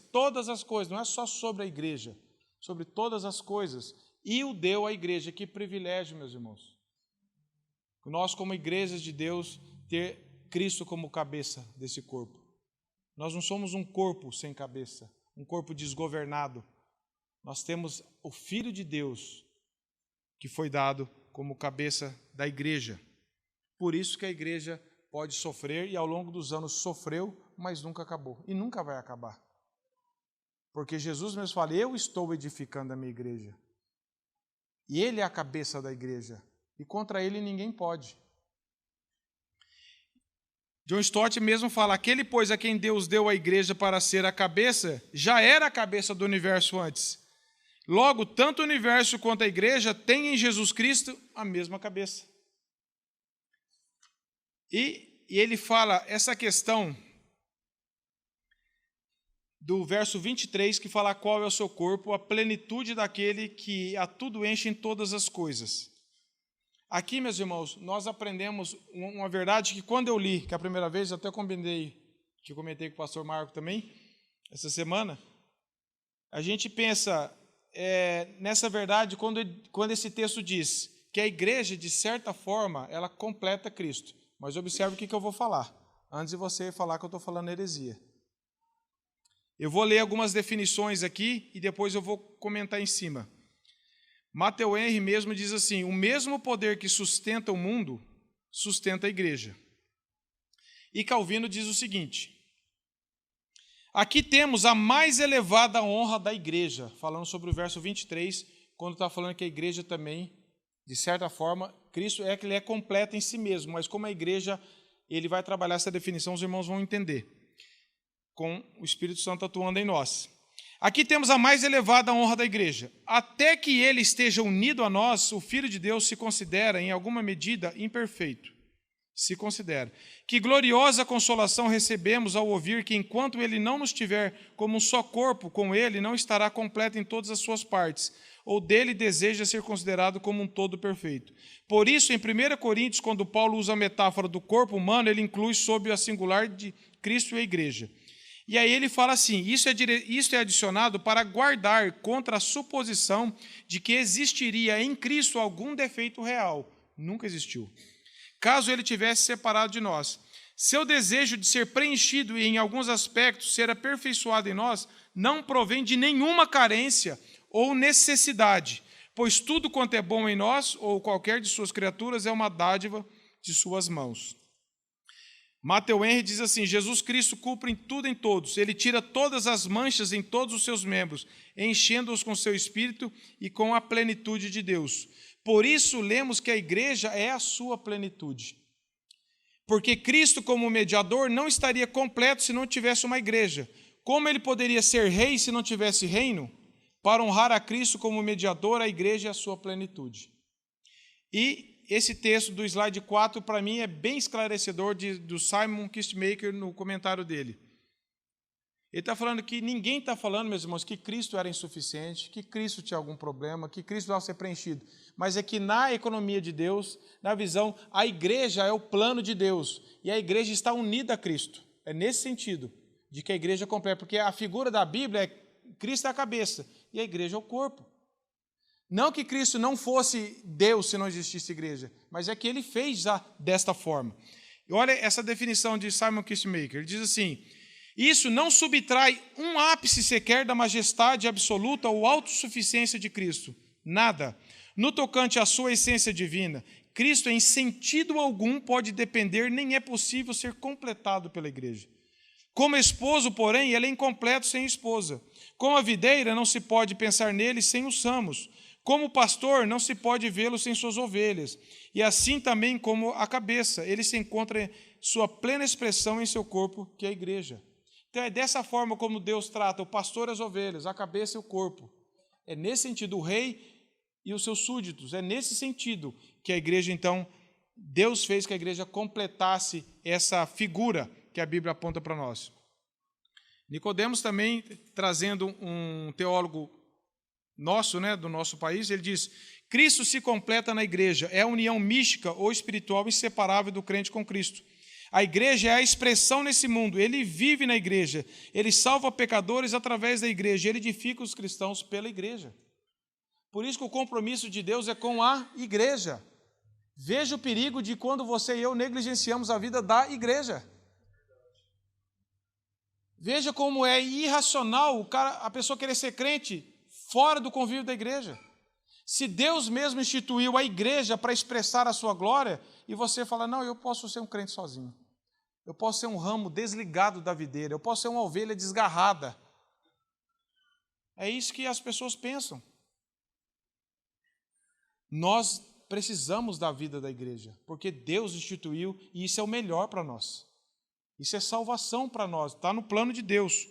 não é só sobre a igreja, sobre todas as coisas, e o deu à igreja. Que privilégio, meus irmãos. Nós, como igrejas de Deus, ter Cristo como cabeça desse corpo. Nós não somos um corpo sem cabeça, um corpo desgovernado. Nós temos o Filho de Deus, que foi dado como cabeça da igreja. Por isso que a igreja pode sofrer, e ao longo dos anos sofreu, mas nunca acabou, e nunca vai acabar. Porque Jesus mesmo fala, eu estou edificando a minha igreja. E ele é a cabeça da igreja, e contra ele ninguém pode. John Stott mesmo fala, aquele, pois, a quem Deus deu a igreja para ser a cabeça, já era a cabeça do universo antes. Logo, tanto o universo quanto a igreja têm em Jesus Cristo a mesma cabeça. E ele fala essa questão do verso 23, que fala qual é o seu corpo, a plenitude daquele que a tudo enche em todas as coisas. Aqui, meus irmãos, nós aprendemos uma verdade que quando eu li, que a primeira vez, eu até comentei com o pastor Marco também, essa semana, a gente pensa nessa verdade quando esse texto diz que a igreja, de certa forma, ela completa Cristo. Mas observe o que eu vou falar, antes de você falar que eu estou falando heresia. Eu vou ler algumas definições aqui e depois eu vou comentar em cima. Matthew Henry mesmo diz assim: o mesmo poder que sustenta o mundo, sustenta a igreja. E Calvino diz o seguinte: aqui temos a mais elevada honra da igreja, falando sobre o verso 23, quando está falando que a igreja também, de certa forma, Cristo que ele é completo em si mesmo, mas como a igreja, ele vai trabalhar essa definição, os irmãos vão entender, com o Espírito Santo atuando em nós. Aqui temos a mais elevada honra da igreja. Até que ele esteja unido a nós, o Filho de Deus se considera, em alguma medida, imperfeito. Se considera. Que gloriosa consolação recebemos ao ouvir que, enquanto ele não nos tiver como um só corpo, com ele não estará completo em todas as suas partes, ou dele deseja ser considerado como um todo perfeito. Por isso, em 1 Coríntios, quando Paulo usa a metáfora do corpo humano, ele inclui sob a singular de Cristo e a igreja. E aí ele fala assim: isso é adicionado para guardar contra a suposição de que existiria em Cristo algum defeito real. Nunca existiu. Caso ele tivesse separado de nós. Seu desejo de ser preenchido e, em alguns aspectos, ser aperfeiçoado em nós, não provém de nenhuma carência ou necessidade, pois tudo quanto é bom em nós, ou qualquer de suas criaturas, é uma dádiva de suas mãos. Matthew Henry diz assim: Jesus Cristo cumpre tudo em todos, ele tira todas as manchas em todos os seus membros, enchendo-os com seu espírito e com a plenitude de Deus. Por isso lemos que a igreja é a sua plenitude. Porque Cristo, como mediador, não estaria completo se não tivesse uma igreja. Como ele poderia ser rei se não tivesse reino? Para honrar a Cristo como mediador, a igreja é a sua plenitude. E esse texto do slide 4, para mim, é bem esclarecedor do Simon Kistemaker no comentário dele. Ele está falando que ninguém está falando, meus irmãos, que Cristo era insuficiente, que Cristo tinha algum problema, que Cristo precisava ser preenchido. Mas é que na economia de Deus, na visão, a igreja é o plano de Deus. E a igreja está unida a Cristo. É nesse sentido, de que a igreja é completa. Porque a figura da Bíblia é Cristo é a cabeça e a igreja é o corpo. Não que Cristo não fosse Deus se não existisse igreja, mas é que ele fez já desta forma. E olha essa definição de Simon Kistemaker. Ele diz assim: isso não subtrai um ápice sequer da majestade absoluta ou autossuficiência de Cristo. Nada. No tocante à sua essência divina, Cristo em sentido algum pode depender, nem é possível ser completado pela igreja. Como esposo, porém, ele é incompleto sem esposa. Como a videira, não se pode pensar nele sem os ramos. Como pastor, não se pode vê-lo sem suas ovelhas. E assim também como a cabeça, ele se encontra sua plena expressão em seu corpo, que é a igreja. Então é dessa forma como Deus trata o pastor e as ovelhas, a cabeça e o corpo. É nesse sentido, o rei e os seus súditos. É nesse sentido que a igreja, então, Deus fez que a igreja completasse essa figura que a Bíblia aponta para nós. Nicodemos também, trazendo um teólogo nosso, do nosso país, ele diz: Cristo se completa na igreja, é a união mística ou espiritual inseparável do crente com Cristo. A igreja é a expressão nesse mundo, ele vive na igreja, ele salva pecadores através da igreja, ele edifica os cristãos pela igreja. Por isso que o compromisso de Deus é com a igreja. Veja o perigo de quando você e eu negligenciamos a vida da igreja. Veja como é irracional a pessoa querer ser crente fora do convívio da igreja. Se Deus mesmo instituiu a igreja para expressar a sua glória, e você fala: não, eu posso ser um crente sozinho. Eu posso ser um ramo desligado da videira. Eu posso ser uma ovelha desgarrada. É isso que as pessoas pensam. Nós precisamos da vida da igreja, porque Deus instituiu e isso é o melhor para nós. Isso é salvação para nós, está no plano de Deus.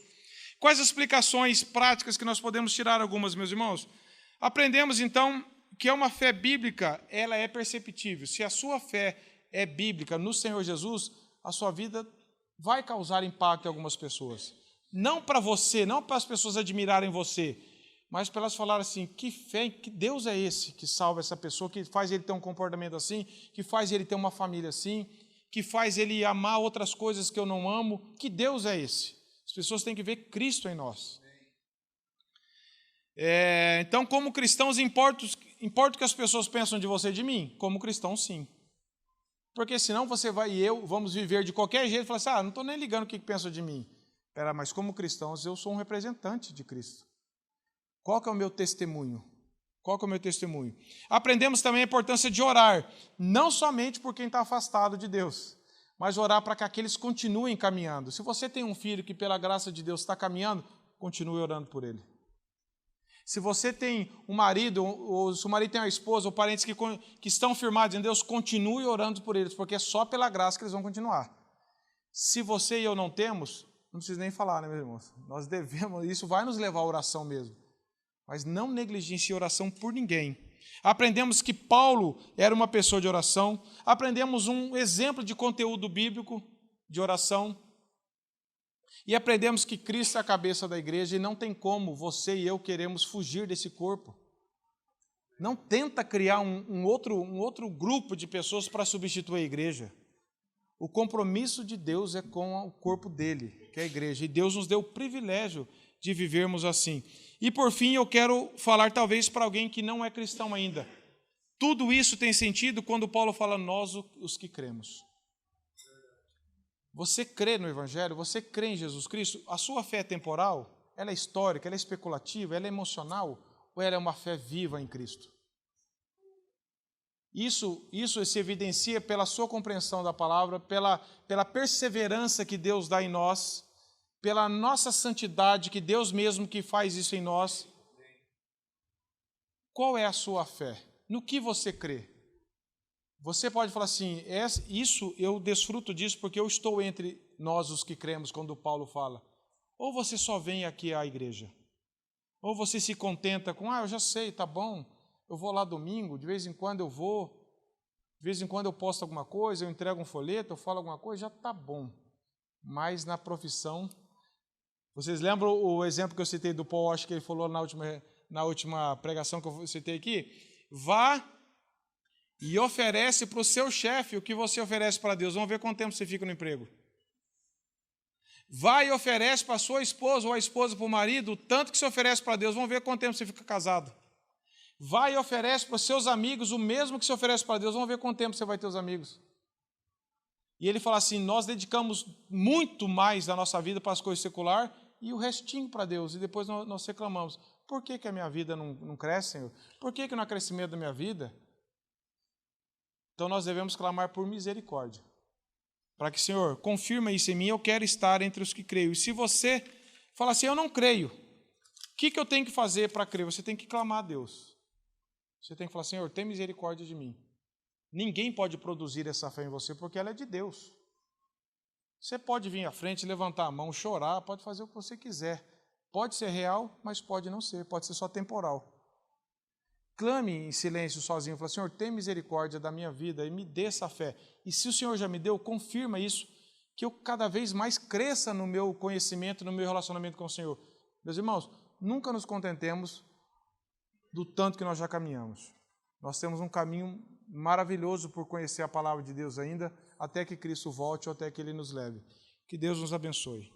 Quais as explicações práticas que nós podemos tirar algumas, meus irmãos? Aprendemos, então, que é uma fé bíblica, ela é perceptível. Se a sua fé é bíblica no Senhor Jesus, a sua vida vai causar impacto em algumas pessoas. Não para você, não para as pessoas admirarem você, mas para elas falarem assim, que fé, que Deus é esse que salva essa pessoa, que faz ele ter um comportamento assim, que faz ele ter uma família assim, que faz ele amar outras coisas que eu não amo. Que Deus é esse? As pessoas têm que ver Cristo em nós. Então, como cristãos, importa o que as pessoas pensam de você e de mim? Como cristão, sim. Porque senão você vai e eu vamos viver de qualquer jeito e falar assim, não estou nem ligando o que pensam de mim. Mas como cristãos, eu sou um representante de Cristo. Qual que é o meu testemunho? Qual que é o meu testemunho? Aprendemos também a importância de orar, não somente por quem está afastado de Deus, mas orar para que aqueles continuem caminhando. Se você tem um filho que, pela graça de Deus, está caminhando, continue orando por ele. Se você tem um marido, ou se o marido tem uma esposa, ou parentes que estão firmados em Deus, continue orando por eles, porque é só pela graça que eles vão continuar. Se você e eu não temos, não preciso nem falar, né, meus irmãos? Nós devemos, isso vai nos levar à oração mesmo. Mas não negligencie a oração por ninguém. Aprendemos que Paulo era uma pessoa de oração. Aprendemos um exemplo de conteúdo bíblico de oração. E aprendemos que Cristo é a cabeça da igreja e não tem como você e eu queremos fugir desse corpo. Não tenta criar um outro grupo de pessoas para substituir a igreja. O compromisso de Deus é com o corpo dele, que é a igreja. E Deus nos deu o privilégio de vivermos assim. E por fim, eu quero falar talvez para alguém que não é cristão ainda. Tudo isso tem sentido quando Paulo fala nós, os que cremos. Você crê no Evangelho? Você crê em Jesus Cristo? A sua fé é temporal? Ela é histórica? Ela é especulativa? Ela é emocional? Ou ela é uma fé viva em Cristo? Isso se evidencia pela sua compreensão da palavra, pela perseverança que Deus dá em nós, pela nossa santidade, que Deus mesmo que faz isso em nós. Qual é a sua fé? No que você crê? Você pode falar assim, isso eu desfruto disso porque eu estou entre nós os que cremos, quando Paulo fala. Ou você só vem aqui à igreja, ou você se contenta com, eu já sei, tá bom, eu vou lá domingo, de vez em quando eu vou, de vez em quando eu posto alguma coisa, eu entrego um folheto, eu falo alguma coisa, já tá bom. Mas na profissão, vocês lembram o exemplo que eu citei do Paul Walsh, que ele falou na última pregação que eu citei aqui? Vá e oferece para o seu chefe o que você oferece para Deus. Vamos ver quanto tempo você fica no emprego. Vai e oferece para a sua esposa ou a esposa para o marido o tanto que você oferece para Deus. Vamos ver quanto tempo você fica casado. Vai e oferece para os seus amigos o mesmo que você oferece para Deus. Vamos ver quanto tempo você vai ter os amigos. E ele fala assim, nós dedicamos muito mais da nossa vida para as coisas seculares e o restinho para Deus. E depois nós reclamamos. Por que a minha vida não cresce, Senhor? Por que não há crescimento da minha vida? Então nós devemos clamar por misericórdia. Para que, Senhor, confirma isso em mim, eu quero estar entre os que creio. E se você fala assim, eu não creio, o que eu tenho que fazer para crer? Você tem que clamar a Deus. Você tem que falar, Senhor, tem misericórdia de mim. Ninguém pode produzir essa fé em você porque ela é de Deus. Você pode vir à frente, levantar a mão, chorar, pode fazer o que você quiser. Pode ser real, mas pode não ser, pode ser só temporal. Clame em silêncio sozinho, fala, Senhor, tem misericórdia da minha vida e me dê essa fé. E se o Senhor já me deu, confirma isso, que eu cada vez mais cresça no meu conhecimento, no meu relacionamento com o Senhor. Meus irmãos, nunca nos contentemos do tanto que nós já caminhamos. Nós temos um caminho maravilhoso por conhecer a palavra de Deus ainda, até que Cristo volte ou até que Ele nos leve. Que Deus nos abençoe.